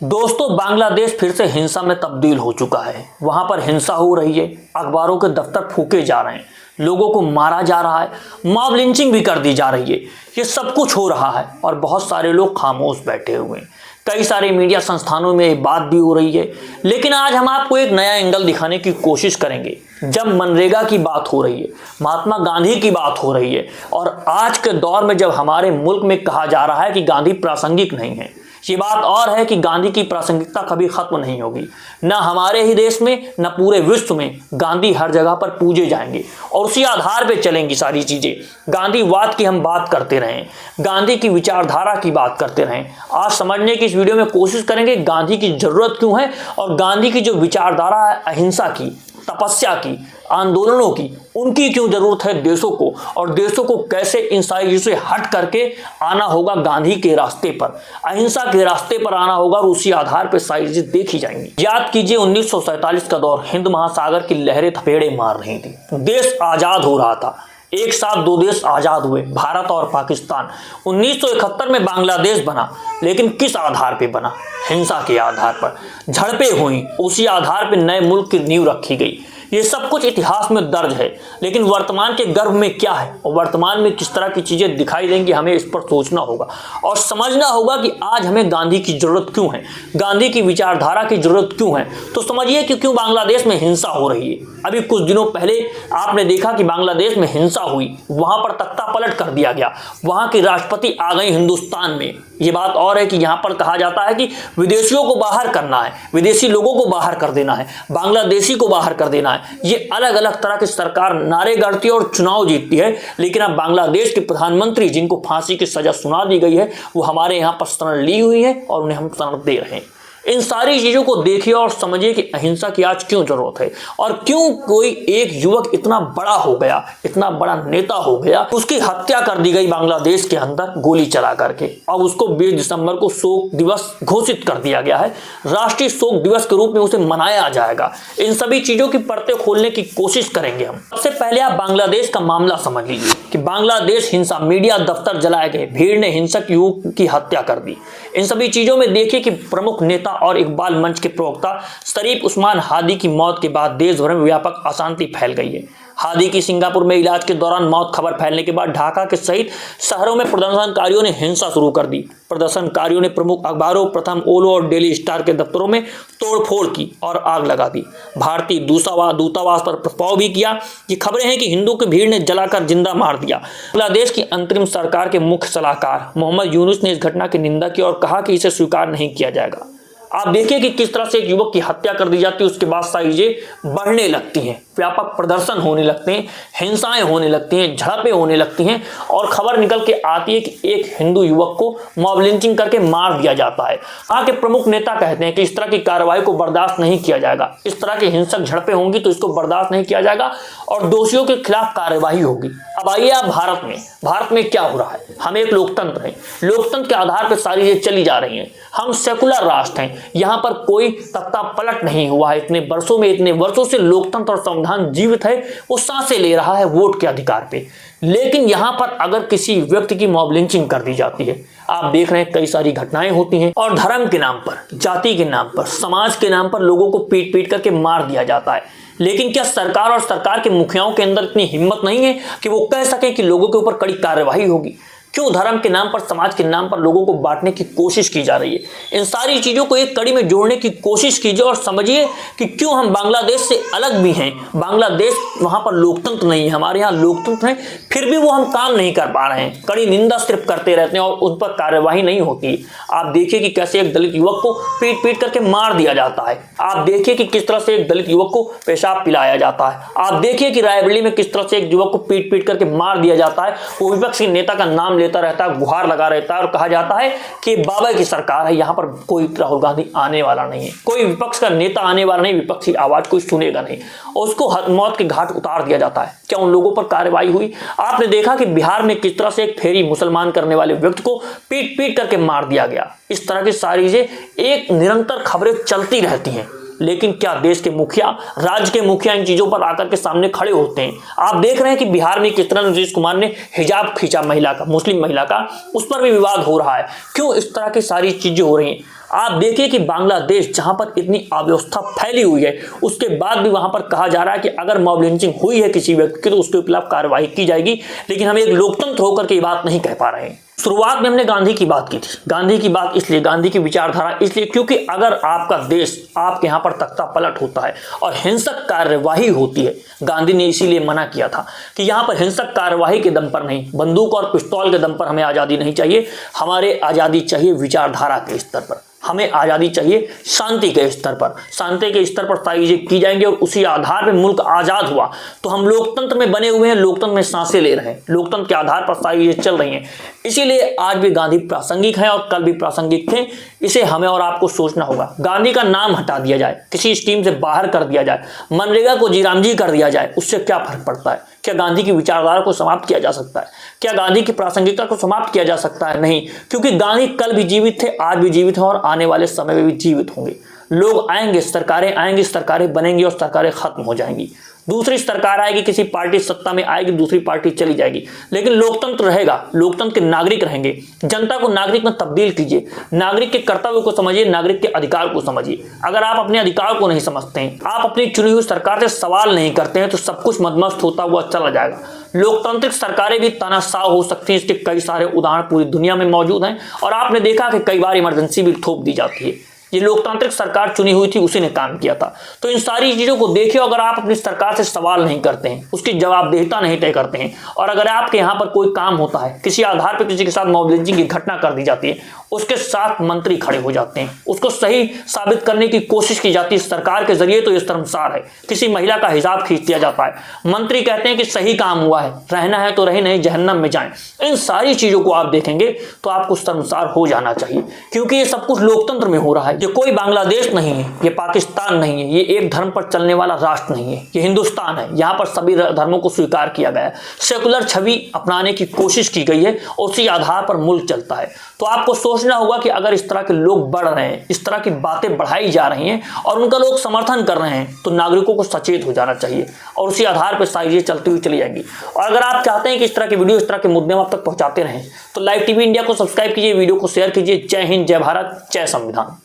दोस्तों, बांग्लादेश फिर से हिंसा में तब्दील हो चुका है। वहां पर हिंसा हो रही है, अखबारों के दफ्तर फूके जा रहे हैं, लोगों को मारा जा रहा है, मॉब लिंचिंग भी कर दी जा रही है। ये सब कुछ हो रहा है और बहुत सारे लोग खामोश बैठे हुए हैं। कई सारे मीडिया संस्थानों में ये बात भी हो रही है। लेकिन आज हम आपको एक नया एंगल दिखाने की कोशिश करेंगे। जब मनरेगा की बात हो रही है, महात्मा गांधी की बात हो रही है और आज के दौर में जब हमारे मुल्क में कहा जा रहा है कि गांधी प्रासंगिक नहीं है, ये बात और है कि गांधी की प्रासंगिकता कभी खत्म नहीं होगी। न हमारे ही देश में न पूरे विश्व में गांधी हर जगह पर पूजे जाएंगे और उसी आधार पे चलेंगी सारी चीजें। गांधीवाद की हम बात करते रहें, गांधी की विचारधारा की बात करते रहें। आज समझने की इस वीडियो में कोशिश करेंगे गांधी की जरूरत क्यों है और गांधी की जो विचारधारा है अहिंसा की, तपस्या की, आंदोलनों की, उनकी क्यों जरूरत है देशों को और देशों को कैसे इन सारी चीजों से हट करके आना होगा गांधी के रास्ते पर, अहिंसा के रास्ते पर आना होगा और उसी आधार पर सारी चीजें देखी जाएंगी। याद कीजिए 1947 का दौर, हिंद महासागर की लहरें थपेड़े मार रही थी, देश आजाद हो रहा था। एक साथ दो देश आजाद हुए, भारत और पाकिस्तान। 1971 में बांग्लादेश बना, लेकिन किस आधार पे बना? हिंसा के आधार पर झड़पें हुई, उसी आधार पर नए मुल्क की नींव रखी गई। ये सब कुछ इतिहास में दर्ज है, लेकिन वर्तमान के गर्भ में क्या है और वर्तमान में किस तरह की चीजें दिखाई देंगी, हमें इस पर सोचना होगा और समझना होगा कि आज हमें गांधी की जरूरत क्यों है, गांधी की विचारधारा की जरूरत क्यों है। तो समझिए कि क्यों बांग्लादेश में हिंसा हो रही है। अभी कुछ दिनों पहले आपने देखा कि बांग्लादेश में हिंसा हुई, वहां पर तख्ता पलट कर दिया गया, वहां की राष्ट्रपति आ गई हिंदुस्तान में। ये बात और है कि यहां पर कहा जाता है कि विदेशियों को बाहर करना है, विदेशी लोगों को बाहर कर देना है, बांग्लादेशी को बाहर कर देना है। ये अलग अलग तरह की सरकार नारे गढ़ती है और चुनाव जीतती है, लेकिन अब बांग्लादेश के प्रधानमंत्री जिनको फांसी की सजा सुना दी गई है, वो हमारे यहाँ पर शरण ली हुई है और उन्हें हम शरण दे रहे हैं। इन सारी चीजों को देखिए और समझिए कि अहिंसा की आज क्यों जरूरत है और क्यों कोई एक युवक इतना बड़ा हो गया, इतना बड़ा नेता हो गया, उसकी हत्या कर दी गई बांग्लादेश के अंदर गोली चला करके। अब उसको 20 दिसंबर को शोक दिवस घोषित कर दिया गया है, राष्ट्रीय शोक दिवस के रूप में उसे मनाया जाएगा। इन सभी चीजों की परतें खोलने की कोशिश करेंगे हम। सबसे पहले आप बांग्लादेश का मामला समझ लीजिए कि बांग्लादेश हिंसा, मीडिया दफ्तर जलाए गए, भीड़ ने हिंसक युवक की हत्या कर दी। इन सभी चीजों में देखिए कि प्रमुख नेता और इकबाल मंच के प्रवक्ता शरीफ उस्मान हादी की मौत के बाद देश भर में व्यापक अशांति फैल गई है। हादी की सिंगापुर में इलाज के दौरान मौत खबर फैलने के बाद ढाका के सहित शहरों में प्रदर्शनकारियों ने हिंसा शुरू कर दी। प्रदर्शनकारियों ने प्रमुख अखबारों प्रथम ओलो और डेली स्टार के दफ्तरों में तोड़फोड़ की और आग लगा दी। भारतीय दूतावास पर प्रभाव भी किया। ये खबरें हैं कि हिंदू की भीड़ ने जलाकर जिंदा मार दिया। बांग्लादेश की अंतरिम सरकार के मुख्य सलाहकार मोहम्मद यूनुस ने इस घटना की निंदा की और कहा कि इसे स्वीकार नहीं किया जाएगा। आप देखिए कि किस तरह से एक युवक की हत्या कर दी जाती है, उसके बाद सारी चीजें बढ़ने लगती हैं, व्यापक प्रदर्शन होने लगते हैं, हिंसाएं होने लगती हैं, झड़पें होने लगती हैं और खबर निकल के आती है कि एक हिंदू युवक को मॉब लिंचिंग करके मार दिया जाता है। वहां के प्रमुख नेता कहते हैं कि इस तरह की कार्रवाई को बर्दाश्त नहीं किया जाएगा, इस तरह की हिंसक झड़पें होंगी तो इसको बर्दाश्त नहीं किया जाएगा और दोषियों के खिलाफ कार्रवाई होगी। अब आइए आप भारत में क्या हो रहा है। हम एक लोकतंत्र हैं, लोकतंत्र के आधार पर सारी चीजें चली जा रही हैं। हम सेकुलर राष्ट्र हैं, यहाँ पर कोई तख्ता पलट नहीं हुआ है। इतने वर्षों से लोकतंत्र और संविधान जीवित है, वो सांसें ले रहा है वोट के अधिकार पे। लेकिन यहाँ पर अगर किसी व्यक्ति की मॉब लिंचिंग कर दी जाती है, आप देख रहे हैं कई सारी घटनाएं होती हैं और धर्म के नाम पर, जाति के नाम पर, समाज के नाम पर लोगों को पीट पीट करके मार दिया जाता है। लेकिन क्या सरकार और सरकार के मुखियाओं के अंदर इतनी हिम्मत नहीं है कि वो कह सके कि लोगों के ऊपर कड़ी कार्रवाई होगी? क्यों धर्म के नाम पर, समाज के नाम पर लोगों को बांटने की कोशिश की जा रही है? इन सारी चीजों को एक कड़ी में जोड़ने की कोशिश कीजिए और समझिए कि क्यों हम बांग्लादेश से अलग भी हैं। बांग्लादेश, वहां पर लोकतंत्र नहीं है, हमारे यहाँ लोकतंत्र है, फिर भी वो हम काम नहीं कर पा रहे हैं। कड़ी निंदा सिर्फ करते रहते हैं और उन पर कार्यवाही नहीं होती। आप देखिए कि कैसे एक दलित युवक को पीट पीट करके मार दिया जाता है। आप देखिए कि किस तरह से एक दलित युवक को पेशाब पिलाया जाता है। आप देखिए कि रायबरेली में किस तरह से एक युवक को पीट पीट करके मार दिया जाता है। वो विपक्ष के नेता का नाम लेता रहता है, गुहार लगा रहता है और कहा जाता है कि बाबा की सरकार है, यहां पर कोई राहुल गांधी आने वाला नहीं है, कोई विपक्ष का नेता आने वाला नहीं, विपक्षी आवाज कोई सुनेगा नहीं और उसको मौत के घाट उतार दिया जाता है। क्या उन लोगों पर कार्रवाई हुई? आपने देखा कि बिहार में किस तरह से एक फेरी मुसलमान करने वाले व्यक्ति को पीट पीट करके मार दिया गया। इस तरह की सारी चीजें एक निरंतर खबरें चलती रहती हैं, लेकिन क्या देश के मुखिया, राज्य के मुखिया इन चीजों पर आकर के सामने खड़े होते हैं? आप देख रहे हैं कि बिहार में किस तरह नीतीश कुमार ने हिजाब खींचा महिला का, मुस्लिम महिला का, उस पर भी विवाद हो रहा है। क्यों इस तरह की सारी चीजें हो रही हैं? आप देखिए कि बांग्लादेश जहां पर इतनी अव्यवस्था फैली हुई है, उसके बाद भी वहां पर कहा जा रहा है कि अगर मॉब लिंचिंग हुई है किसी व्यक्ति की तो उसके खिलाफ कार्रवाई की जाएगी। लेकिन हम एक लोकतंत्र होकर के ये बात नहीं कह पा रहे हैं। शुरुआत में हमने गांधी की बात की थी। गांधी की बात इसलिए, गांधी की विचारधारा इसलिए क्योंकि अगर आपका देश, आपके यहाँ पर तख्ता पलट होता है और हिंसक कार्यवाही होती है, गांधी ने इसीलिए मना किया था कि यहाँ पर हिंसक कार्यवाही के दम पर नहीं, बंदूक और पिस्तौल के दम पर हमें आज़ादी नहीं चाहिए। हमारे आज़ादी चाहिए विचारधारा के स्तर पर, हमें आज़ादी चाहिए शांति के स्तर पर। शांति के स्तर पर सारी चीजें की जाएंगी और उसी आधार पर मुल्क आज़ाद हुआ तो हम लोकतंत्र में बने हुए हैं, लोकतंत्र में सांसें ले रहे हैं, लोकतंत्र के आधार पर सारी चीजें चल रही हैं। इसीलिए आज भी गांधी प्रासंगिक है और कल भी प्रासंगिक थे। इसे हमें और आपको सोचना होगा। गांधी का नाम हटा दिया जाए, किसी स्कीम से बाहर कर दिया जाए, मनरेगा को जीरामजी कर दिया जाए, उससे क्या फर्क पड़ता है? क्या गांधी की विचारधारा को समाप्त किया जा सकता है? क्या गांधी की प्रासंगिकता को समाप्त किया जा सकता है? नहीं, क्योंकि गांधी कल भी जीवित थे, आज भी जीवित हैं और आने वाले समय में भी जीवित होंगे। लोग आएंगे, सरकारें बनेंगी और सरकारें खत्म हो जाएंगी। दूसरी सरकार आएगी, किसी पार्टी सत्ता में आएगी, दूसरी पार्टी चली जाएगी, लेकिन लोकतंत्र रहेगा, लोकतंत्र के नागरिक रहेंगे। जनता को नागरिक में तब्दील कीजिए, नागरिक के कर्तव्य को समझिए, नागरिक के अधिकार को समझिए। अगर आप अपने अधिकार को नहीं समझते हैं, आप अपनी चुनी हुई सरकार से सवाल नहीं करते हैं, तो सब कुछ मदमस्त होता हुआ चला जाएगा। लोकतांत्रिक सरकारें भी तानाशाह हो सकती हैं, इसके कई सारे उदाहरण पूरी दुनिया में मौजूद हैं और आपने देखा कि कई बार इमरजेंसी बिल थोप दी जाती है। ये लोकतांत्रिक सरकार चुनी हुई थी, उसी ने काम किया था। तो इन सारी चीजों को देखिए, अगर आप अपनी सरकार से सवाल नहीं करते हैं, उसकी जवाबदेहिता नहीं तय करते हैं, और अगर आपके यहाँ पर कोई काम होता है, किसी आधार पर किसी के साथ मॉब लिंचिंग की घटना कर दी जाती है, उसके साथ मंत्री खड़े हो जाते हैं, उसको सही साबित करने की कोशिश की जाती है सरकार के जरिए, तो ये शर्मसार है। किसी महिला का हिसाब खींच दिया जाता है, मंत्री कहते हैं कि सही काम हुआ है, रहना है तो रहे, नहीं जहन्नम में जाएं। इन सारी चीजों को आप देखेंगे तो आपको शर्मसार हो जाना चाहिए, क्योंकि ये सब कुछ लोकतंत्र में हो रहा है। ये कोई बांग्लादेश नहीं है, ये पाकिस्तान नहीं है, ये एक धर्म पर चलने वाला राष्ट्र नहीं है, ये हिंदुस्तान है। यहाँ पर सभी धर्मों को स्वीकार किया गया है, सेकुलर छवि अपनाने की कोशिश की गई है, उसी आधार पर मुल्क चलता है। तो आपको सोचना होगा कि अगर इस तरह के लोग बढ़ रहे हैं, इस तरह की बातें बढ़ाई जा रही हैं और उनका लोग समर्थन कर रहे हैं, तो नागरिकों को सचेत हो जाना चाहिए और उसी आधार पर सारी चीजें चलती हुई चली जाएंगी। और अगर आप चाहते हैं कि इस तरह की वीडियो, इस तरह के मुद्दे हम आप तक पहुंचाते रहें, तो लाइव टीवी इंडिया को सब्सक्राइब कीजिए, वीडियो को शेयर कीजिए। जय हिंद, जय भारत, जय संविधान।